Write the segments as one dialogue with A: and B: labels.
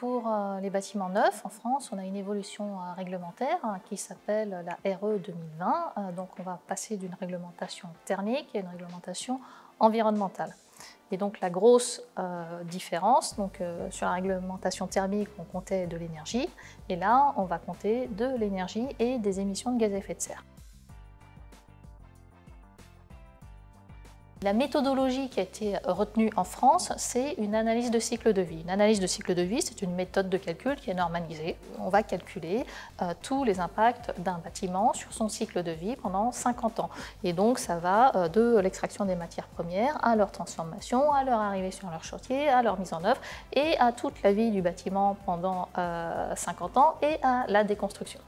A: Pour les bâtiments neufs, en France, on a une évolution réglementaire qui s'appelle la RE 2020. Donc on va passer d'une réglementation thermique à une réglementation environnementale. Et donc la grosse différence, sur la réglementation thermique, on comptait de l'énergie, et là, on va compter de l'énergie et des émissions de gaz à effet de serre. La méthodologie qui a été retenue en France, c'est une analyse de cycle de vie. Une analyse de cycle de vie, c'est une méthode de calcul qui est normalisée. On va calculer tous les impacts d'un bâtiment sur son cycle de vie pendant 50 ans. Et donc ça va de l'extraction des matières premières à leur transformation, à leur arrivée sur leur chantier, à leur mise en œuvre et à toute la vie du bâtiment pendant 50 ans et à la déconstruction.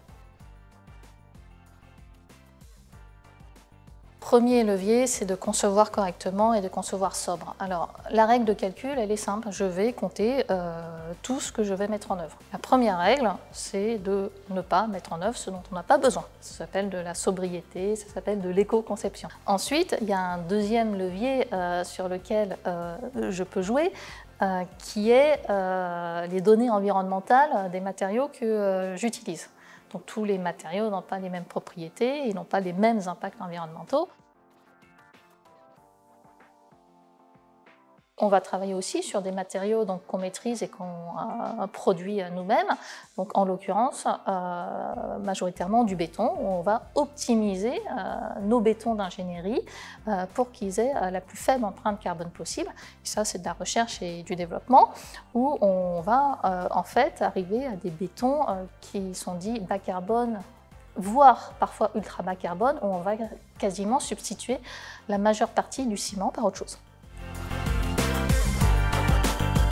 A: Premier levier, c'est de concevoir correctement et de concevoir sobre. Alors, la règle de calcul, elle est simple. Je vais compter tout ce que je vais mettre en œuvre. La première règle, c'est de ne pas mettre en œuvre ce dont on n'a pas besoin. Ça s'appelle de la sobriété, ça s'appelle de l'éco-conception. Ensuite, il y a un deuxième levier sur lequel je peux jouer, qui est les données environnementales des matériaux que j'utilise. Donc tous les matériaux n'ont pas les mêmes propriétés, ils n'ont pas les mêmes impacts environnementaux. On va travailler aussi sur des matériaux qu'on maîtrise et qu'on produit nous-mêmes, donc en l'occurrence majoritairement du béton, où on va optimiser nos bétons d'ingénierie pour qu'ils aient la plus faible empreinte carbone possible. Et ça, c'est de la recherche et du développement, où on va en fait arriver à des bétons qui sont dits bas carbone, voire parfois ultra bas carbone, où on va quasiment substituer la majeure partie du ciment par autre chose.